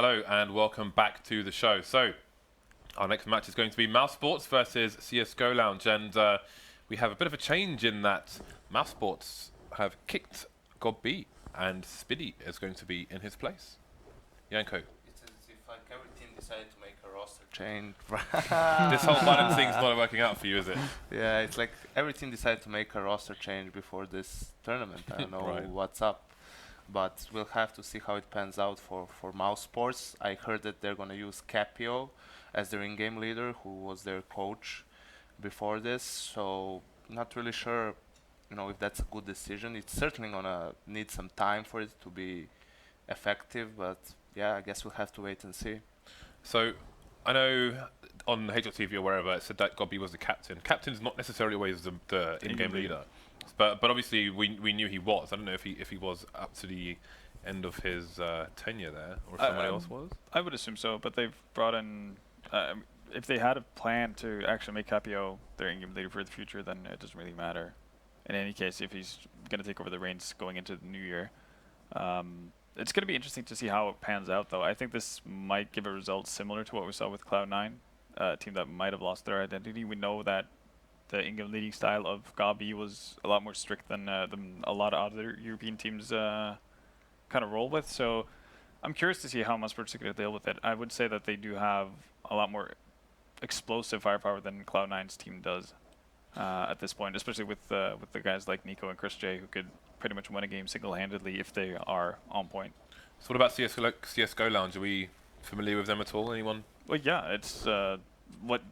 Hello and welcome back to the show. So, our next match is going to be Mousesports versus CSGL Lounge, and we have a bit of a change in that Mousesports have kicked GOB, and Spiidi is going to be in his place. Niko. It's as if like every team decided to make a roster change. This whole balancing's not working out for you, is it? Yeah, it's like every team decided to make a roster change before this tournament. I don't know Right. what's up. But we'll have to see how it pans out for Mousesports. I heard that they're going to use Capio as their in-game leader, who was their coach before this. So not really sure, if that's a good decision. It's certainly going to need some time for it to be effective. But yeah, I guess we'll have to wait and see. So, I know on HLTV or wherever it said that GOB was the captain. Captain's not necessarily always the in-game leader. But obviously we knew he was. I don't know if he was up to the end of his tenure there, or if someone else was. I would assume so, but they've brought in. If they had a plan to actually make Capio their in-game leader for the future, then it doesn't really matter. In any case, if he's going to take over the reins going into the new year, it's going to be interesting to see how it pans out. Though I think this might give a result similar to what we saw with Cloud9, a team that might have lost their identity. We know that the in-game leading style of GOB was a lot more strict than a lot of other European teams kind of roll with. So I'm curious to see how Mousesports are going to deal with it. I would say that they do have a lot more explosive firepower than Cloud9's team does at this point, especially with the guys like NiKo and chrisJ, who could pretty much win a game single-handedly if they are on point. So what about CSGO Lounge? Are we familiar with them at all? Anyone? Well, yeah, it's what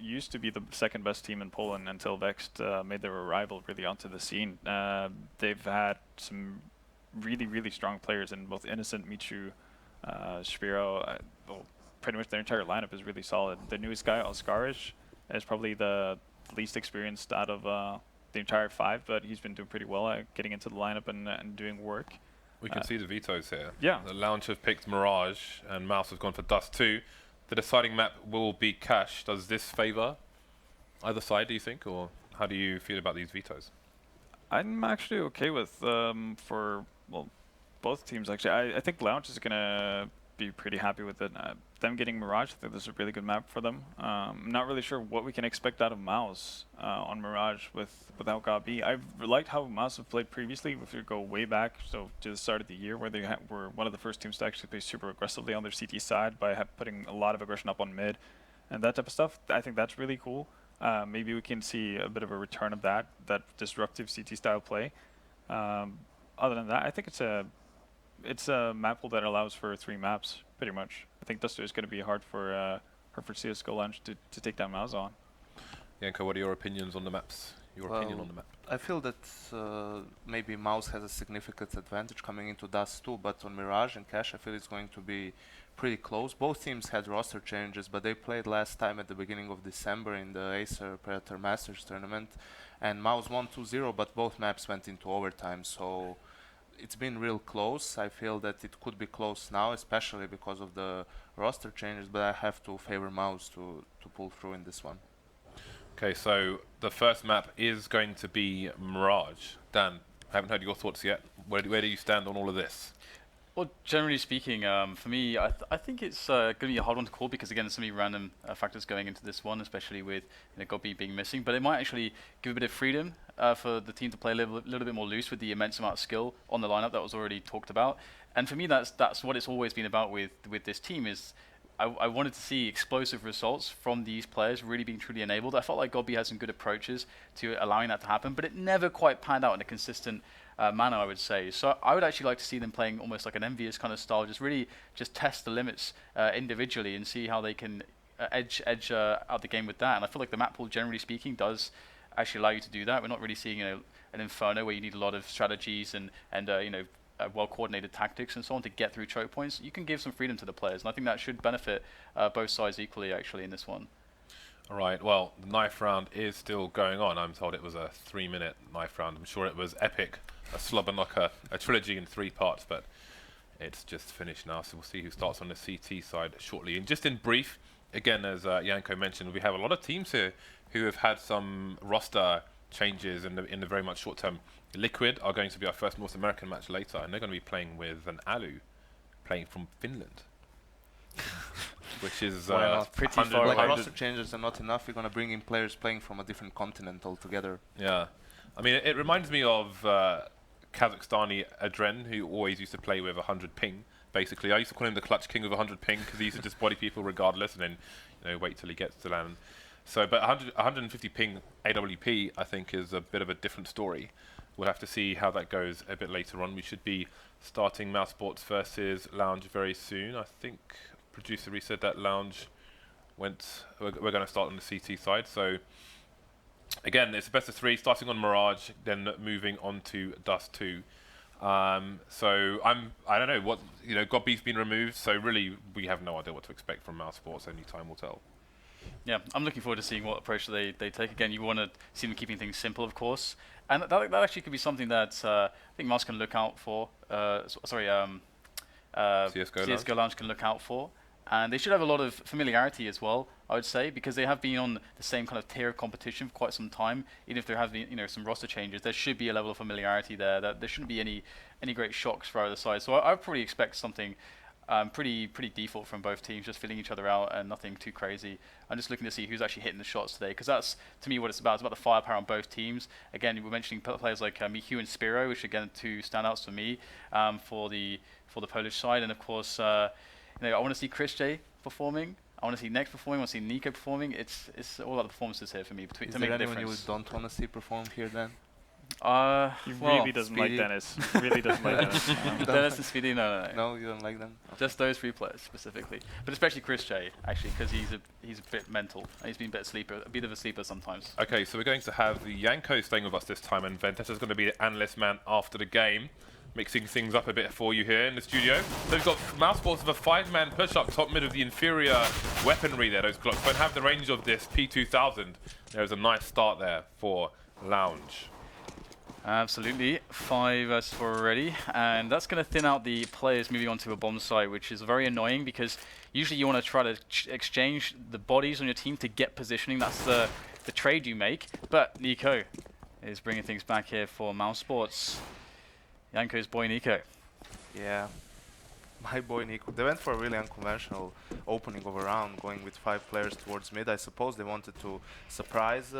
used to be the second best team in Poland until Vext made their arrival really onto the scene. They've had some really strong players in both Innocent, MICHU, SZPERO. Well, pretty much their entire lineup is really solid. The newest guy, Oskarich, is probably the least experienced out of the entire five, but he's been doing pretty well at getting into the lineup and doing work. We can see the vetoes here. Yeah. The Lounge have picked Mirage, and Mouse have gone for Dust 2. The deciding map will be Cash. Does this favour either side, do you think, or how do you feel about these vetoes? I'm actually okay with both teams actually. I think Lounge is gonna be pretty happy with it. Them getting Mirage, I think this is a really good map for them. I'm not really sure what we can expect out of Mouse on Mirage without GOB. I've liked how Mouse have played previously. If you go way back, so to the start of the year, where they were one of the first teams to actually play super aggressively on their CT side by putting a lot of aggression up on mid and that type of stuff. I think that's really cool. Maybe we can see a bit of a return of that disruptive CT style play. Other than that, I think it's a map pool that allows for 3 maps, pretty much. I think Duster is going to be hard for CSGO Lounge to take down Mouse on. Niko, what are your opinions on the maps? Opinion on the map? I feel that maybe Mouse has a significant advantage coming into Dust 2, but on Mirage and Cash, I feel it's going to be pretty close. Both teams had roster changes, but they played last time at the beginning of December in the Acer Predator Masters tournament, and Mouse won 2-0, but both maps went into overtime, so it's been real close. I feel that it could be close now, especially because of the roster changes, but I have to favor Mouse to pull through in this one. Okay, so the first map is going to be Mirage. Dan, I haven't heard your thoughts yet. Where do you stand on all of this? Well, generally speaking, for me, I think it's going to be a hard one to call because, again, there's so many random factors going into this one, especially with GOB being missing. But it might actually give a bit of freedom for the team to play a little bit more loose with the immense amount of skill on the lineup that was already talked about. And for me, that's what it's always been about with this team is I wanted to see explosive results from these players really being truly enabled. I felt like GOB had some good approaches to allowing that to happen, but it never quite panned out in a consistent manner, I would say. So I would actually like to see them playing almost like an envious kind of style, just test the limits individually and see how they can edge out the game with that. And I feel like the map pool, generally speaking, does actually allow you to do that. We're not really seeing an Inferno where you need a lot of strategies and well-coordinated tactics and so on to get through choke points. You can give some freedom to the players, and I think that should benefit both sides equally, actually, in this one. All right, well, the knife round is still going on. I'm told it was a 3-minute knife round. I'm sure it was epic, a slobber knocker, a trilogy in 3 parts, but it's just finished now, so we'll see who starts on the CT side shortly. And just in brief, again, as Niko mentioned, we have a lot of teams here who have had some roster changes in the very much short term. Liquid are going to be our first North American match later, and they're going to be playing with an Alu, playing from Finland. which is Why not? Pretty 100 far Like away. roster changes are not enough. You're gonna bring in players playing from a different continent altogether. Yeah, I mean, it reminds me of Kazakhstani Adren, who always used to play with 100 ping. Basically, I used to call him the clutch king with 100 ping because he used to just body people regardless, and then wait till he gets to land. So, but 150 ping AWP, I think, is a bit of a different story. We'll have to see how that goes a bit later on. We should be starting Mouse Sports versus Lounge very soon. I think producer said that Lounge went. We're going to start on the CT side. So again, it's a best of 3, starting on Mirage, then moving on to Dust 2. So I don't know what Godby's been removed. So really, we have no idea what to expect from Mouse Sports. Only time will tell. Yeah, I'm looking forward to seeing what approach they take. Again, you want to see them keeping things simple, of course. And that actually could be something that I think Mouse can look out for. CSGO Lounge can look out for. And they should have a lot of familiarity as well, I would say, because they have been on the same kind of tier of competition for quite some time. Even if there have been some roster changes, there should be a level of familiarity there. That there shouldn't be any great shocks for either side. So I would probably expect something pretty default from both teams, just filling each other out and nothing too crazy. I'm just looking to see who's actually hitting the shots today, because that's, to me, what it's about. It's about the firepower on both teams. Again, we're mentioning players like MICHU and SZPERO, which are, again, 2 standouts for me for the Polish side. And, of course, I want to see chrisJ performing. I want to see Next performing. I want to see NiKo performing. It's all about the performances here for me. Is there anyone you don't want to see perform here then? He really doesn't like Denis. Really doesn't like Denis. Dennis and Spiidi, no. No, you don't like them? Okay. Just those 3 players specifically. But especially chrisJ, actually, because he's a bit mental. And he's been a bit of a sleeper sometimes. Okay, so we're going to have the Yanko staying with us this time, and Ventetta's going to be the analyst man after the game, mixing things up a bit for you here in the studio. So we've got Mouse Sports with a 5-man push up top mid of the inferior weaponry there. Those clocks don't have the range of this P2000. There's a nice start there for Lounge. Absolutely, 5 versus 4 already, and that's going to thin out the players moving on to a bomb site, which is very annoying because usually you want to try to exchange the bodies on your team to get positioning. That's the trade you make. But NiKo is bringing things back here for Mouse Sports. Yanko's boy NiKo. Yeah, my boy NiKo. They went for a really unconventional opening of a round, going with 5 players towards mid. I suppose they wanted to surprise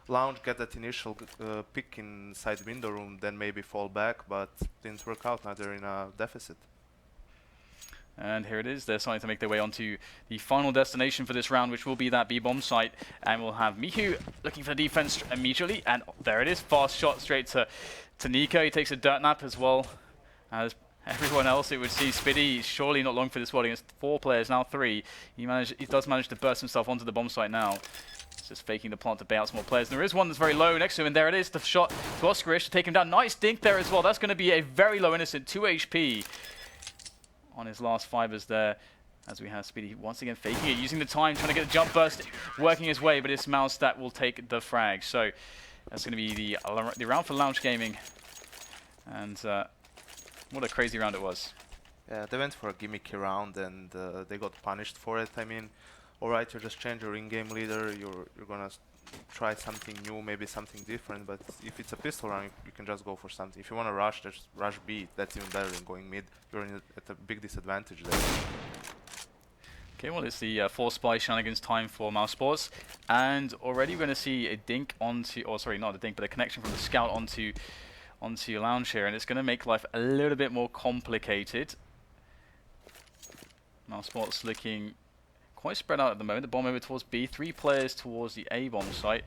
Lounge, get that initial pick inside window room, then maybe fall back, but didn't work out. Now they're in a deficit. And here it is. They're starting to make their way onto the final destination for this round, which will be that B-bomb site. And we'll have MICHU looking for the defense immediately. And there it is. Fast shot straight to NiKo. He takes a dirt nap as well as everyone else. It would see Spiidi surely not long for this one against 4 players, now 3. He does manage to burst himself onto the bomb site now. Just faking the plant to bait out some more players. And there is one that's very low next to him, and there it is, the shot to Oskarish to take him down. Nice dink there as well. That's going to be a very low innocent, 2 HP on his last fibers there, as we have Spiidi once again faking it, using the time, trying to get the jump burst, working his way, but it's Mouse that will take the frag. So that's going to be the round for Lounge Gaming. And what a crazy round it was. Yeah, they went for a gimmicky round, and they got punished for it. I mean, alright, you just change your in-game leader, you're gonna try something new, maybe something different, but if it's a pistol round, you can just go for something. If you want to rush, just rush B. That's even better than going mid. You're at a big disadvantage there. Okay, well, it's the force spy shenanigans time for Mouse Sports, and already we're going to see a dink onto, or sorry, not a dink, but a connection from the scout onto Lounge here, and it's going to make life a little bit more complicated. Mouse Sports looking quite spread out at the moment. The bomb over towards B, 3 players towards the A bomb site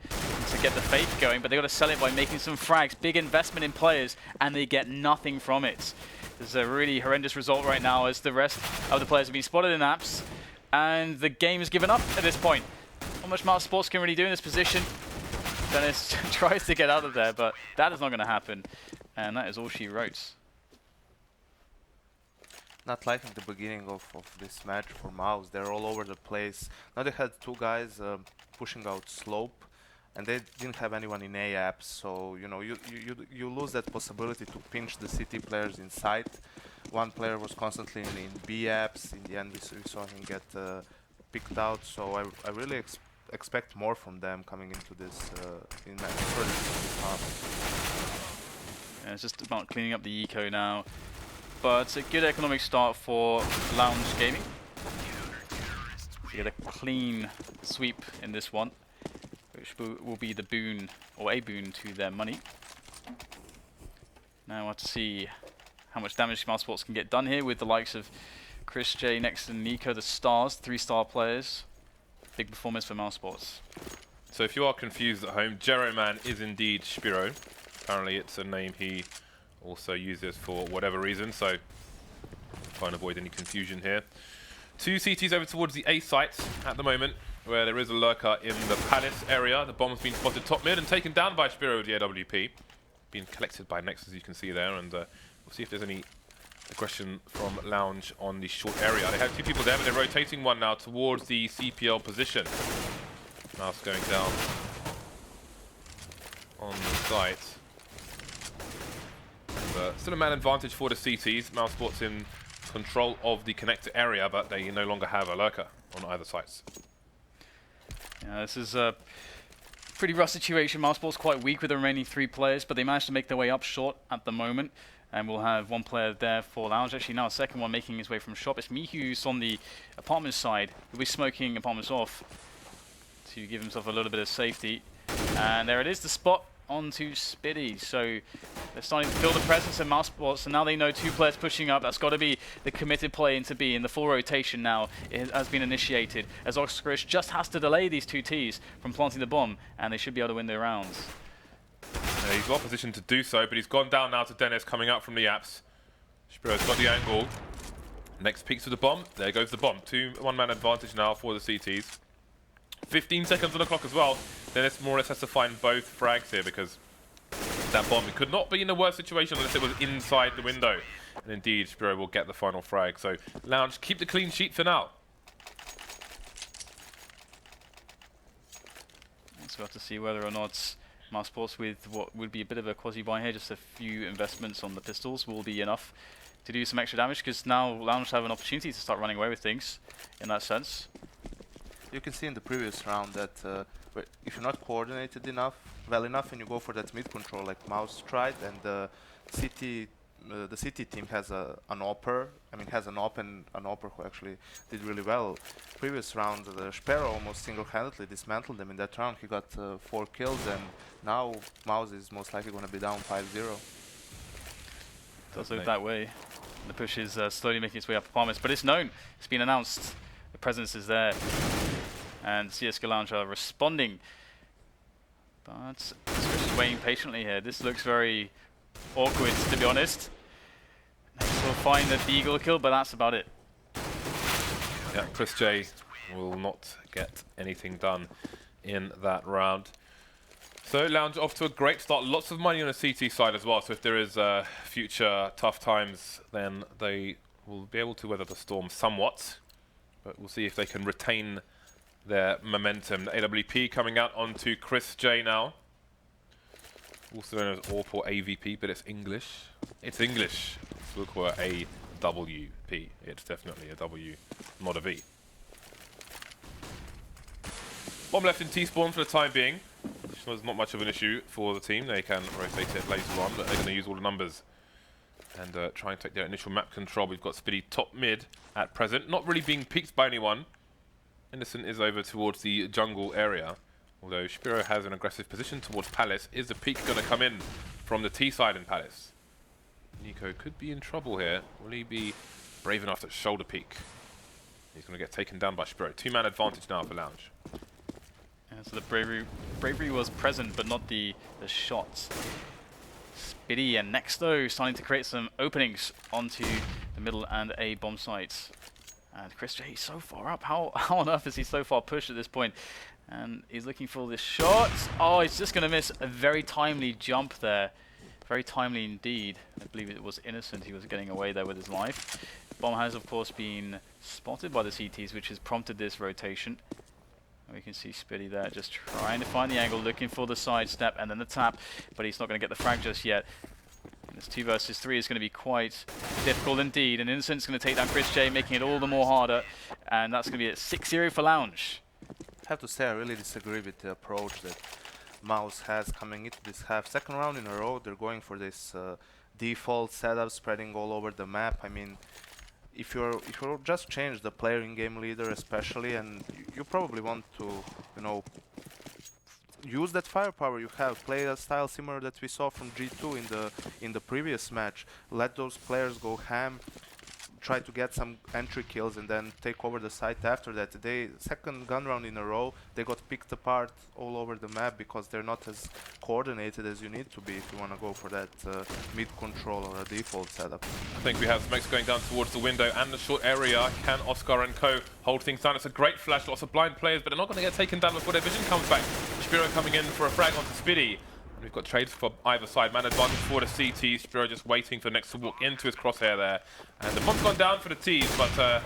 to get the fake going, but they got to sell it by making some frags. Big investment in players, and they get nothing from it. There's a really horrendous result right now as the rest of the players have been spotted in apps, and the game is given up at this point. Not much Mouse Sports can really do in this position. Denis tries to get out of there, but that is not going to happen, and that is all she wrote. Not liking the beginning of this match for Mouse. They're all over the place. Now they had 2 guys pushing out slope, and they didn't have anyone in A apps, so you lose that possibility to pinch the CT players inside. 1 player was constantly in B apps. In the end, we saw him get picked out, so I really expect more from them coming into this in further this half. Yeah, it's just about cleaning up the eco now. But it's a good economic start for Lounge Gaming. to get a clean sweep in this one, which will be the boon, or a boon to their money. Now we'll have to see how much damage Mous Sports can get done here with the likes of chrisJ next to NiKo, the stars, 3-star players. Big performance for Mous Sports. So if you are confused at home, Jeroman is indeed SZPERO. Apparently it's a name he also uses for whatever reason, so try and avoid any confusion here. 2 CTs over towards the A site at the moment, where there is a lurker in the Palace area. The bomb's been spotted top mid and taken down by SZPERO with the AWP. Being collected by Nex, as you can see there, and we'll see if there's any aggression from Lounge on the short area. They have 2 people there, but they're rotating one now towards the CPL position. Mouse going down on the site. And, still a man advantage for the CTs. Mous Sports in control of the connector area, but they no longer have a lurker on either sites. Yeah, this is a pretty rough situation. Mous Sports quite weak with the remaining 3 players, but they managed to make their way up short at the moment. And we'll have 1 player there for Lounge. Actually, now a second one making his way from shop. It's MICHU who's on the apartment side. He'll be smoking apartments off to give himself a little bit of safety. And there it is, the spot onto Spiidi. So they're starting to feel the presence of Mous Sports, and now they know 2 players pushing up. That's got to be the committed play into B, and the full rotation now has been initiated, as Grzegorz just has to delay these 2 Ts from planting the bomb, and they should be able to win their rounds. He's well positioned to do so, but he's gone down now to Denis coming out from the apps. SZPERO's got the angle. Next peeks with the bomb. There goes the bomb. 1-man advantage now for the CTs. 15 seconds on the clock as well. Denis more or less has to find both frags here, because that bomb could not be in a worse situation unless it was inside the window. And indeed, SZPERO will get the final frag. So Lounge, keep the clean sheet for now. So we'll have to see whether or not Mous Sports, with what would be a bit of a quasi-buy here, just a few investments on the pistols, will be enough to do some extra damage, because now Lounge have an opportunity to start running away with things in that sense. You can see in the previous round that if you're not coordinated enough, well enough, and you go for that mid control like Mous tried, and the CT team has an AWPer. I mean, has an AWP and an AWPer who actually did really well. Previous round, the SZPERO almost single-handedly dismantled them in that round. He got 4 kills, and now Mous is most likely going to be down 5-0. Does look that way. The push is slowly making its way up apartments, but it's known. It's been announced. The presence is there. And CSGL Lounge are responding. But just waiting patiently here. This looks very awkward, to be honest. Next we'll find the Deagle kill, but that's about it. Yeah, chrisJ will not get anything done in that round. So Lounge off to a great start. Lots of money on the CT side as well. So if there is future tough times, then they will be able to weather the storm somewhat. But we'll see if they can retain their momentum. The AWP coming out onto chrisJ now. Also known as AWP or AVP, but it's English. It's English. Look for AWP. It's definitely a W, not a V. Bomb left in T-spawn for the time being. There's not much of an issue for the team. They can rotate it later on, but they're going to use all the numbers and try and take their initial map control. We've got Spiidi top mid at present, not really being peeked by anyone. Innocent is over towards the jungle area, although SZPERO has an aggressive position towards Palace. Is the peek going to come in from the T side in Palace? NiKo could be in trouble here. Will he be brave enough to shoulder peek? He's going to get taken down by SZPERO. 2-man advantage now for Lounge. Yeah, so the bravery was present, but not the shots. Spiidi and Nexto starting to create some openings onto the middle and A bomb sites. And chrisJ, he's so far up. How on earth is he so far pushed at this point? And he's looking for this shot. Oh, he's just going to miss a very timely jump there. Very timely indeed. I believe it was Innocent. He was getting away there with his life. Bomb has, of course, been spotted by the CTs, which has prompted this rotation. And we can see Spiidi there just trying to find the angle, looking for the sidestep and then the tap, but he's not going to get the frag just yet. And this 2 versus 3 is going to be quite difficult indeed. And Innocent's going to take down chrisJ, making it all the more harder. And that's going to be a 6-0 for Lounge. I have to say, I really disagree with the approach that Mous has coming into this half. Second round in a row, they're going for this default setup, spreading all over the map. I mean, if you just change the player in game leader especially, and you probably want to, you know, use that firepower you have, play a style similar that we saw from G2 in the previous match. Let those players go ham, try to get some entry kills, and then take over the site after that. They second gun round in a row, they got picked apart all over the map because they're not as coordinated as you need to be if you want to go for that mid control or a default setup. I think we have smokes going down towards the window and the short area. Can Oscar and co hold things down? It's a great flash, lots of blind players, but they're not going to get taken down before their vision comes back. SZPERO coming in for a frag onto Spiidi. We've got trades for either side. Man advantage for the CT. SZPERO just waiting for Next to walk into his crosshair there. And the bomb's gone down for the T's, but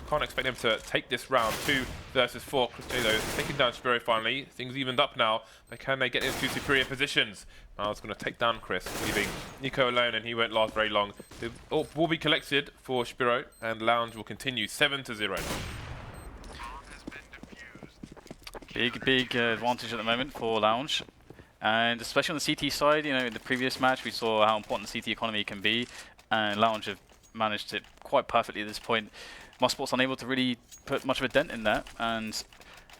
can't expect them to take this round. 2 versus 4. chrisJ though taking down SZPERO finally. Things evened up now, but can they get into superior positions? Mou's going to take down Chris, leaving NiKo alone, and he won't last very long. The AWP will be collected for SZPERO, and Lounge will continue 7-0. Big advantage at the moment for Lounge. And especially on the CT side, you know, in the previous match we saw how important the CT economy can be, and Lounge have managed it quite perfectly at this point. Mous Sports unable to really put much of a dent in that, and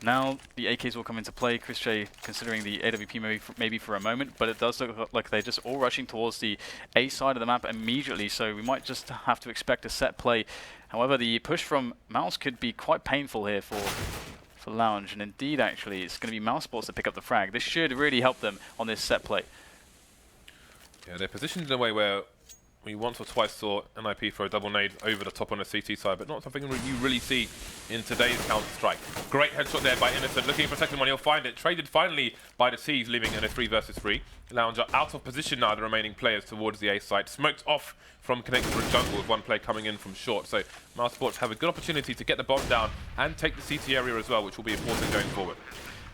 now the AKs will come into play. chrisJ considering the AWP maybe for a moment, but it does look like they're just all rushing towards the A side of the map immediately, so we might just have to expect a set play. However, the push from Mouse could be quite painful here for Lounge, and indeed actually it's going to be Mous Sports to pick up the frag. This should really help them on this set play. Yeah, they're positioned in a way where we once or twice saw NIP throw double nades over the top on the CT side, but not something you really see in today's Counter-Strike. Great headshot there by Innocent, looking for a second one, he'll find it. Traded finally by the C's, leaving in a 3 versus 3. Lounge are out of position now, the remaining players towards the A side. Smoked off from connected for jungle with one player coming in from short. So Mous Sports have a good opportunity to get the bomb down and take the CT area as well, which will be important going forward.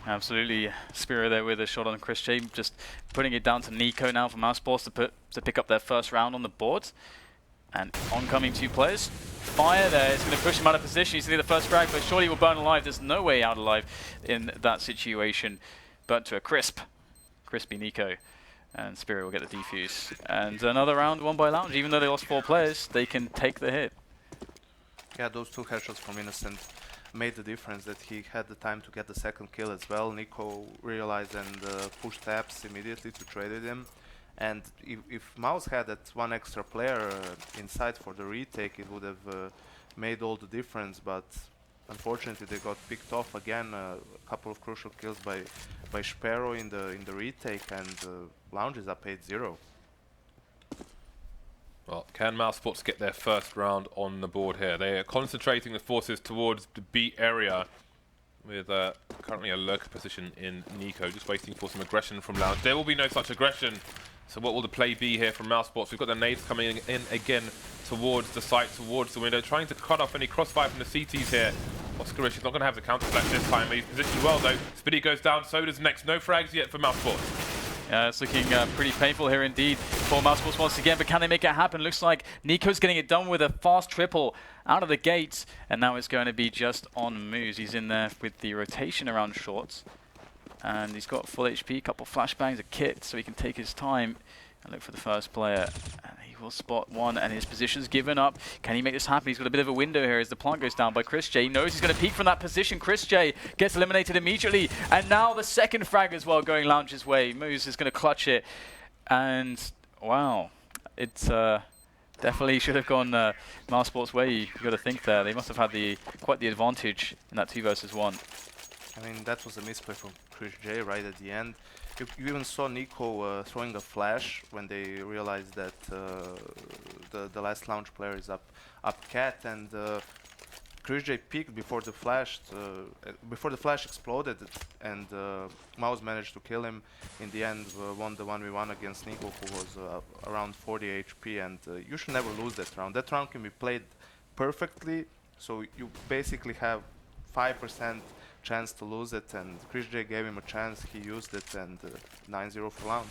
Absolutely. SZPERO there with a shot on chrisJ, just putting it down to NiKo now for Mous Sports to pick up their first round on the board. And oncoming 2 players. Fire there, it's going to push him out of position. He's going to get the first frag, but surely will burn alive. There's no way out alive in that situation. Burnt to a crispy NiKo. And SZPERO will get the defuse. And another round won by Lounge. Even though they lost 4 players, they can take the hit. Yeah, those 2 headshots from Innocent made the difference, that he had the time to get the second kill as well. NiKo realized and pushed taps immediately to trade with him. And if Mouse had that 1 extra player inside for the retake, it would have made all the difference, but unfortunately they got picked off again. A couple of crucial kills by SZPERO in the retake, and Lounge is up 8-0. Well, can Mous Sports get their first round on the board here? They are concentrating the forces towards the B area with currently a lurker position in NiKo, just waiting for some aggression from Lounge. There will be no such aggression. So what will the play be here from Mous Sports? We've got the nades coming in again towards the site, towards the window, trying to cut off any crossfire from the CTs here. Oscar is not going to have the counter flash this time. He's positioned well though. Spiidi goes down, so does Next. No frags yet for Mous Sports. It's looking pretty painful here indeed for Mous Sports once again, but can they make it happen? Looks like NiKo's getting it done with a fast triple out of the gates, and now it's going to be just on Mouz. He's in there with the rotation around shorts, and he's got full HP, a couple flashbangs, a kit, so he can take his time and look for the first player. And he will spot one, and his position's given up. Can he make this happen? He's got a bit of a window here as the plant goes down by chrisJ. He knows he's going to peek from that position. chrisJ gets eliminated immediately, and now the second frag as well going Lounge's way. Mouz is going to clutch it, and wow, it's definitely should have gone Mous Sports' way. You got to think there. They must have had quite the advantage in that 2 versus 1. I mean, that was a misplay from chrisJ right at the end. You even saw NiKo throwing a flash when they realized that the last Lounge player is up cat, and chrisJ peeked before the flash exploded, and Mouz managed to kill him. In the end, won the 1v1 against NiKo, who was around 40 HP, and you should never lose that round. That round can be played perfectly, so you basically have 5% chance to lose it, and chrisJ gave him a chance, he used it, and 9-0 for Lounge.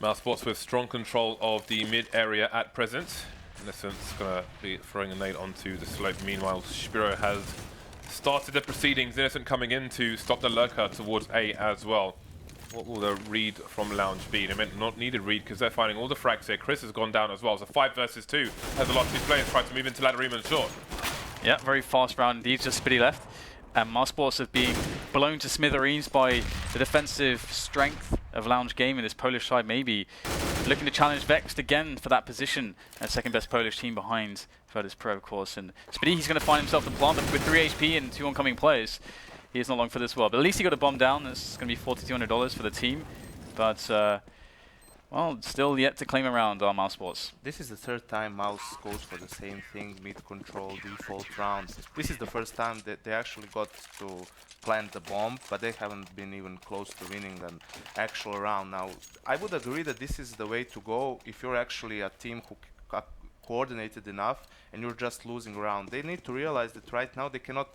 Mous Sports with strong control of the mid area at present. Innocent's going to be throwing a nade onto the slope. Meanwhile, SZPERO has started the proceedings. Innocent coming in to stop the lurker towards A as well. What will the read from Lounge be? They meant not needed read because they're finding all the frags here. Chris has gone down as well. So 5 versus 2 as the last 2 players try to move into ladder room and short. Yeah, very fast round indeed. Just Spiidi left. And Mousesports have been blown to smithereens by the defensive strength of Lounge Game in this Polish side. Maybe looking to challenge Vexed again for that position as second best Polish team behind FACEIT, of course. And Spiidi, he's going to find himself the plant with 3 HP and 2 oncoming players. He is not long for this world, but at least he got a bomb down. It's going to be $4,200 for the team. But, well, still yet to claim a round on Mousesports. This is the 3rd time Mouse goes for the same thing, mid-control, default round. This is the first time that they actually got to plant the bomb, but they haven't been even close to winning an actual round. Now, I would agree that this is the way to go if you're actually a team who coordinated enough and you're just losing a round. They need to realize that right now they cannot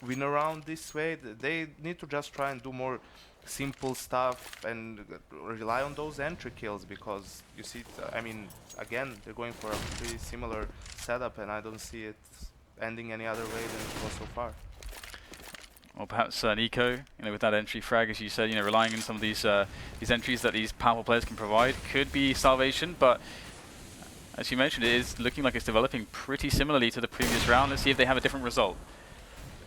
win a round this way. They need to just try and do more simple stuff and rely on those entry kills, because you see, I mean, again, they're going for a pretty similar setup, and I don't see it ending any other way than it was so far. Or perhaps NiKo, with that entry frag, as you said, relying on some of these entries that these powerful players can provide could be salvation. But as you mentioned, it is looking like it's developing pretty similarly to the previous round. Let's see if they have a different result.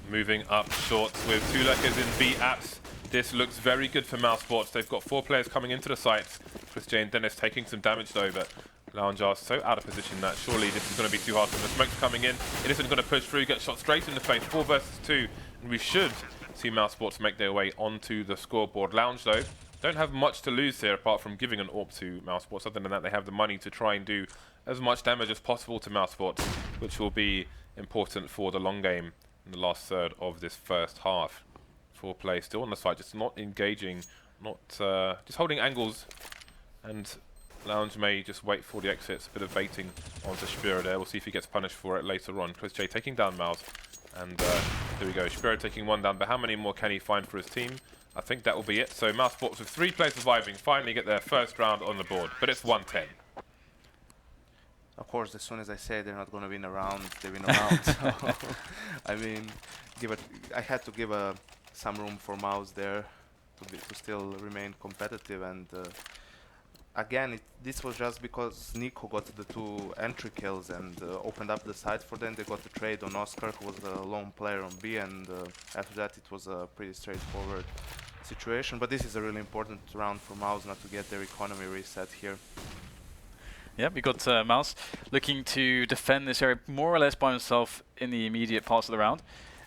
Moving up short with 2 lurkers in B apps. This looks very good for Mousesports. They've got 4 players coming into the sites. chrisJ and Denis taking some damage though, but Lounge are so out of position that surely this is going to be too hard for them. The smoke's coming in. It isn't going to push through, get shot straight in the face. 4 versus 2, and we should see Mousesports make their way onto the scoreboard. Lounge though don't have much to lose here apart from giving an AWP to Mousesports. Other than that, they have the money to try and do as much damage as possible to Mousesports, which will be important for the long game in the last third of this first half. 4 players still on the side, just not engaging, not just holding angles, and Lounge may just wait for the exits. A bit of baiting onto SZPERO there. We'll see if he gets punished for it later on. chrisJ taking down Mouz, and there we go. SZPERO taking 1 down, but how many more can he find for his team? I think that will be it. So Mousesports with 3 players surviving finally get their first round on the board, but it's 1-10. Of course, as soon as I say they're not going to win a round, they win a round. So, I mean, I had to give some room for Mouz there to still remain competitive. And again, this was just because NiKo got the 2 entry kills and opened up the side for them. They got the trade on Oscar, who was the lone player on B, and after that it was a pretty straightforward situation. But this is a really important round for Mouz not to get their economy reset here. Yeah, we got Mouz looking to defend this area more or less by himself in the immediate parts of the round,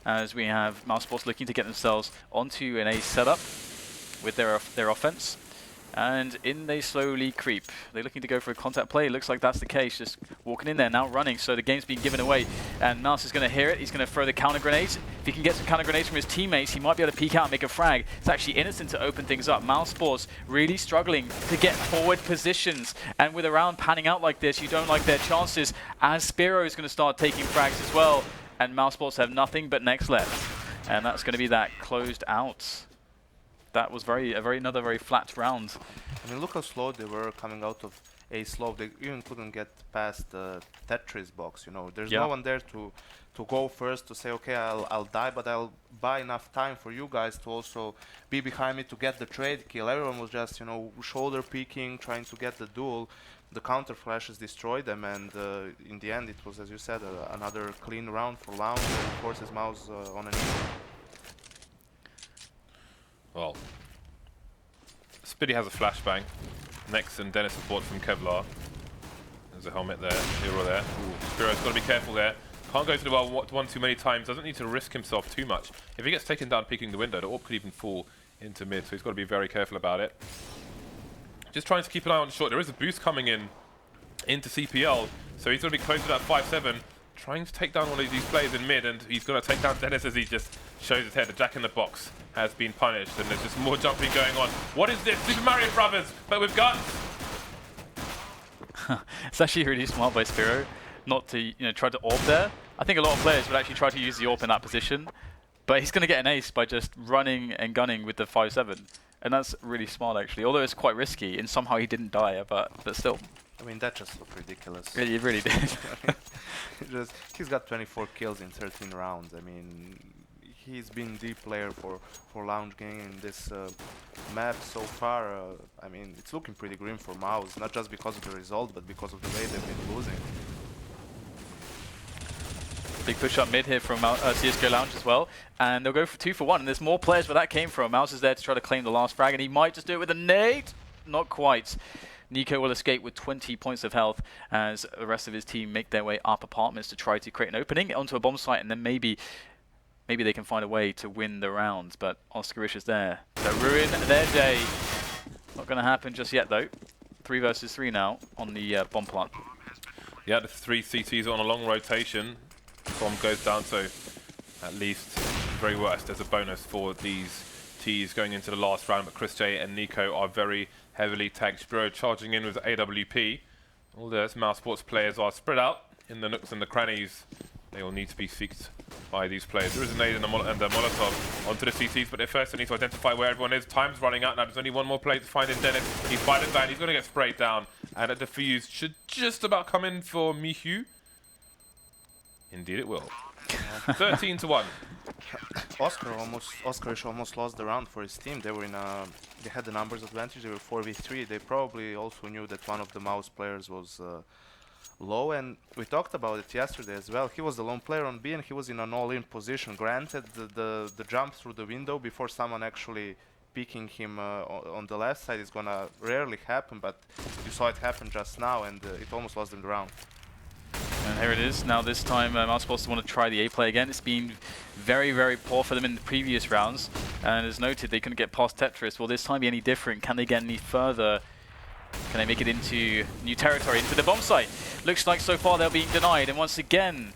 as we have Mousesports looking to get themselves onto an A setup with their offense. And in they slowly creep. They're looking to go for a contact play. It looks like that's the case. Just walking in there, now running. So the game's being given away. And Mouz is going to hear it. He's going to throw the counter grenades. If he can get some counter grenades from his teammates, he might be able to peek out and make a frag. It's actually Innocent to open things up. Mousesports really struggling to get forward positions. And with a round panning out like this, you don't like their chances, as SZPERO is going to start taking frags as well. And Mousesports have nothing but next left. And that's going to be that closed out. That was another very flat round. I mean, look how slow they were coming out of A slope. They even couldn't get past the Tetris box. There's no one there to go first to say, okay, I'll die, but I'll buy enough time for you guys to also be behind me to get the trade kill. Everyone was just shoulder peeking, trying to get the duel. The counter flashes destroyed them, and in the end it was, as you said, another clean round for Lounge, and forces Mouz on an easy. Well, Spiidi has a flashbang. Next, and Denis support from Kevlar. There's a helmet there, hero there. SZPERO's got to be careful there. Can't go to the one too many times. Doesn't need to risk himself too much. If he gets taken down peeking the window, the AWP could even fall into mid, so he's got to be very careful about it. Just trying to keep an eye on short. There is a boost coming into CPL, so he's going to be close to that 5-7. Trying to take down one of these players in mid, and he's going to take down Denis as he just shows his head. The Jack in the Box has been punished, and there's just more jumping going on. What is this? Super Mario Brothers, but with guns! It's actually really smart by SZPERO not to try to AWP there. I think a lot of players would actually try to use the AWP in that position, but he's going to get an ace by just running and gunning with the 5-7. And that's really smart, actually, although it's quite risky, and somehow he didn't die, but still. I mean, that just looked ridiculous. It really did. He's got 24 kills in 13 rounds. I mean, he's been the player for Lounge Gang in this map so far. I mean, it's looking pretty grim for Mouz, not just because of the result, but because of the way they've been losing. Big push up mid here from CSGL Lounge as well, and they'll go for 2 for 1. And there's more players where that came from. Mous is there to try to claim the last frag, and he might just do it with a nade. Not quite. NiKo will escape with 20 points of health as the rest of his team make their way up apartments to try to create an opening onto a bomb site, and then maybe they can find a way to win the round. But Oscarish is there to ruin their day. Not going to happen just yet though. 3 versus 3 now on the bomb plant. Yeah, the 3 CTs on a long rotation. Bomb goes down, so at least very worst. There's a bonus for these Ts going into the last round, but chrisJ and NiKo are very heavily tagged. SZPERO charging in with the AWP. All the Mous Sports players are spread out in the nooks and the crannies. They will need to be seeked by these players. There is a nade and a Molotov onto the CTs, but at first they need to identify where everyone is. Time's running out now. There's only one more player to find in Denis. He's by the van. He's going to get sprayed down. And a defuse should just about come in for MICHU. Indeed it will. 13 to 1. Oscarish almost lost the round for his team. They were in they had the numbers advantage. They were 4v3. They probably also knew that one of the Mouse players was low, and we talked about it yesterday as well. He was the lone player on B, and he was in an all-in position. Granted, the jump through the window before someone actually picking him on the left side is gonna rarely happen, but you saw it happen just now, and it almost lost them the round. And here it is. Now this time Mous Sports want to try the A play again. It's been very, very poor for them in the previous rounds. And as noted, they couldn't get past Tetris. Will this time be any different? Can they get any further? Can they make it into new territory, into the bomb site? Looks like so far they're being denied. And once again,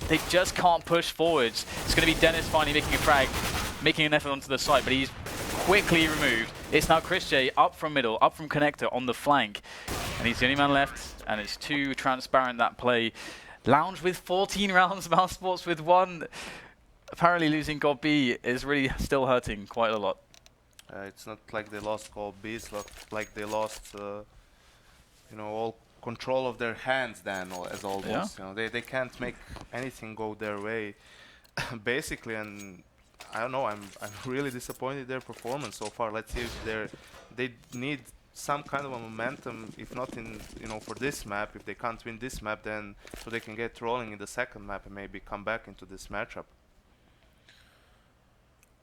they just can't push forwards. It's going to be Denis finally making a frag, making an effort onto the site, but he's quickly removed. It's now chrisJ up from middle, up from connector on the flank. And he's the only man left, and it's too transparent, that play. Lounge with 14 rounds, Mous Sports with 1. Apparently losing God B is really still hurting quite a lot. It's not like they lost God B, it's not like they lost, you know, all control of their hands then, as almost. Yeah. You know, they can't make anything go their way, basically, and I don't know, I'm really disappointed in their performance so far. Let's see if they need some kind of a momentum, if not in, you know, for this map. If they can't win this map, then so they can get rolling in the second map and maybe come back into this matchup.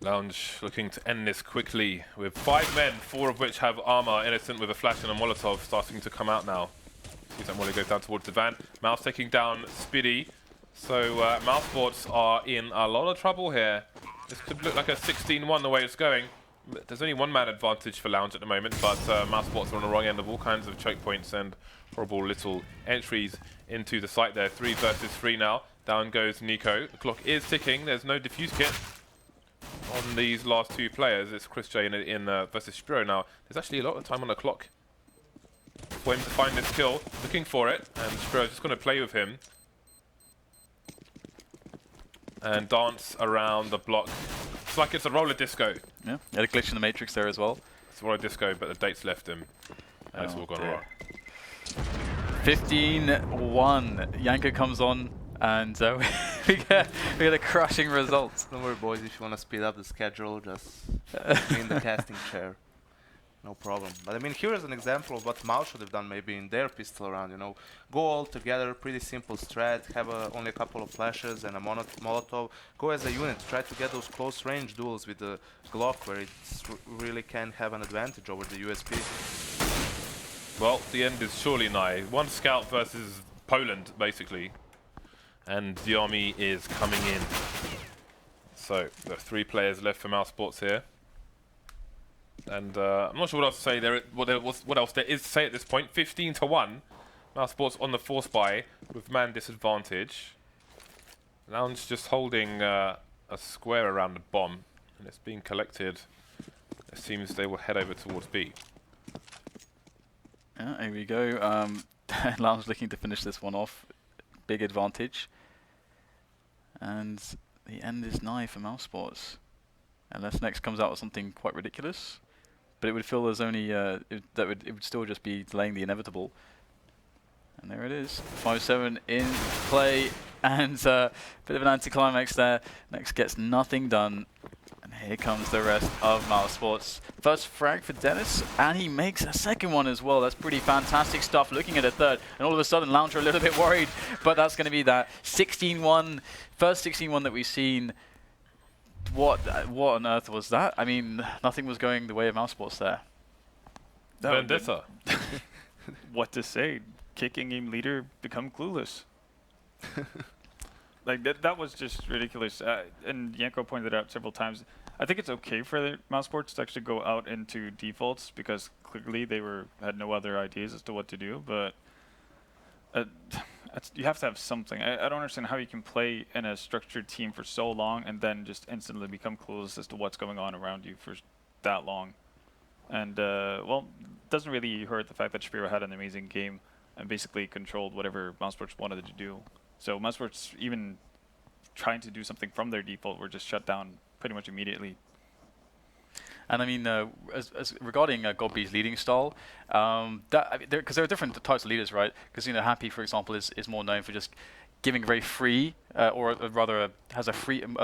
Lounge looking to end this quickly with 5 men, 4 of which have armor. Innocent with a flash and a Molotov starting to come out now. See that Molly goes down towards the van. Mous taking down Spiidi. So Mous Sports are in a lot of trouble here. This could look like a 16-1 the way it's going. There's only 1-man advantage for Lounge at the moment, but Mous Sports are on the wrong end of all kinds of choke points and horrible little entries into the site there. 3 versus 3 now. Down goes NiKo. The clock is ticking. There's no defuse kit on these last 2 players. It's chrisJ in versus SZPERO now. There's actually a lot of time on the clock for him to find this kill. Looking for it, and SZPERO just going to play with him and dance around the block. It's like it's a roller disco. Yeah, had a glitch in the matrix there as well. It's a roller disco, but the date's left him. And it's all gone wrong. 15-1. Yanko comes on, and we get a crushing result. Don't worry, boys, if you want to speed up the schedule, just be in the casting chair. No problem. But I mean, here is an example of what Mouz should have done maybe in their pistol round, you know. Go all together, pretty simple strat, have only a couple of flashes and a Molotov. Go as a unit, try to get those close range duels with the Glock where it really can have an advantage over the USP. Well, the end is surely nigh. 1 scout versus Poland, basically. And WME is coming in. So, there are 3 players left for Mous Sports here. And I'm not sure what else to say there. What else there is to say at this point. 15-1. Mous Sports on the force buy with man disadvantage. Lounge just holding a square around the bomb, and it's being collected. It seems they will head over towards B. Yeah, here we go. Lounge looking to finish this one off. Big advantage. And the end is nigh for Mous Sports. Unless next comes out with something quite ridiculous. But it would feel there's only it would still just be delaying the inevitable. And there it is. 5-7 in play. and bit of an anticlimax there. Next gets nothing done. And here comes the rest of Mous Sports. First frag for Denis, and he makes a second one as well. That's pretty fantastic stuff. Looking at a third, and all of a sudden, Launcher a little bit worried, but that's going to be that 16-1, first 16-1 that we've seen. What on earth was that? I mean, nothing was going the way of Mous Sports there. Vendetta. What to say? Kicking game leader become clueless. Like that was just ridiculous. And Janko pointed out several times. I think it's okay for the Mous Sports to actually go out into defaults because clearly they had no other ideas as to what to do. But you have to have something. I don't understand how you can play in a structured team for so long and then just instantly become clueless as to what's going on around you for that long. And well, it doesn't really hurt the fact that SZPERO had an amazing game and basically controlled whatever Mous Sports wanted to do. So Mous Sports, even trying to do something from their default, were just shut down pretty much immediately. And I mean, as regarding Godby's leading style, because there are different types of leaders, right? Because Happy, for example, is more known for just giving very free, or rather has a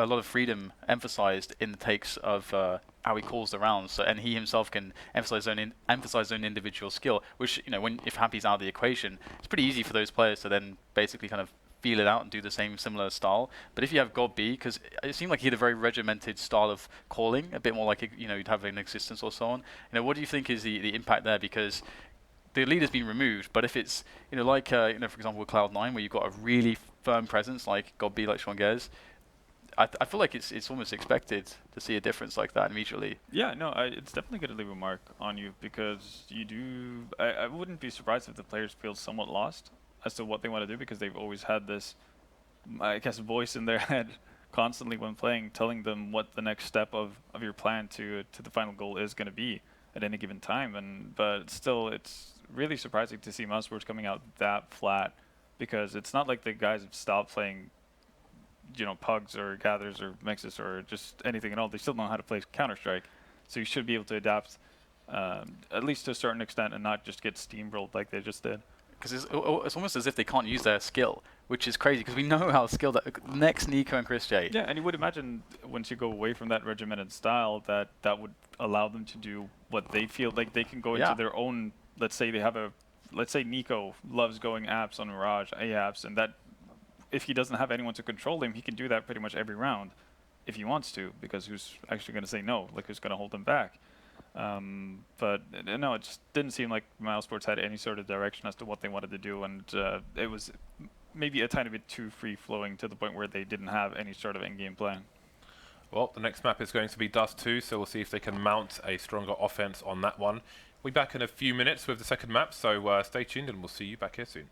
lot of freedom emphasized in the takes of how he calls the rounds. So, and he himself can emphasize his own individual skill, which if Happy's out of the equation, it's pretty easy for those players to then basically kind of feel it out and do the similar style. But if you have Godby, because it seemed like he had a very regimented style of calling, a bit more like you'd have an existence or so on. What do you think is the impact there? Because the leader's been removed, but if it's like for example with Cloud9, where you've got a really firm presence like Godby, like Jong, I feel like it's almost expected to see a difference like that immediately. Yeah, no, it's definitely going to leave a mark on you because you do. I wouldn't be surprised if the players feel somewhat lost as to what they want to do because they've always had this, I guess, voice in their head constantly when playing, telling them what the next step of your plan to the final goal is going to be at any given time. But still, it's really surprising to see Mous Sports coming out that flat because it's not like the guys have stopped playing, pugs or gathers or mixes or just anything at all. They still know how to play Counter-Strike, so you should be able to adapt at least to a certain extent and not just get steamrolled like they just did. Because it's almost as if they can't use their skill, which is crazy because we know how skilled next NiKo and chrisJ. Yeah, and you would imagine once you go away from that regimented style that would allow them to do what they feel like they can go into their own. Let's say NiKo loves going apps on Mirage, A apps, and that if he doesn't have anyone to control him, he can do that pretty much every round if he wants to, because who's actually going to say no? Like, who's going to hold him back? But no, it just didn't seem like Mous Sports had any sort of direction as to what they wanted to do, and it was maybe a tiny bit too free-flowing to the point where they didn't have any sort of in-game plan. Well, the next map is going to be Dust 2, so we'll see if they can mount a stronger offense on that one. We'll be back in a few minutes with the second map, so stay tuned and we'll see you back here soon.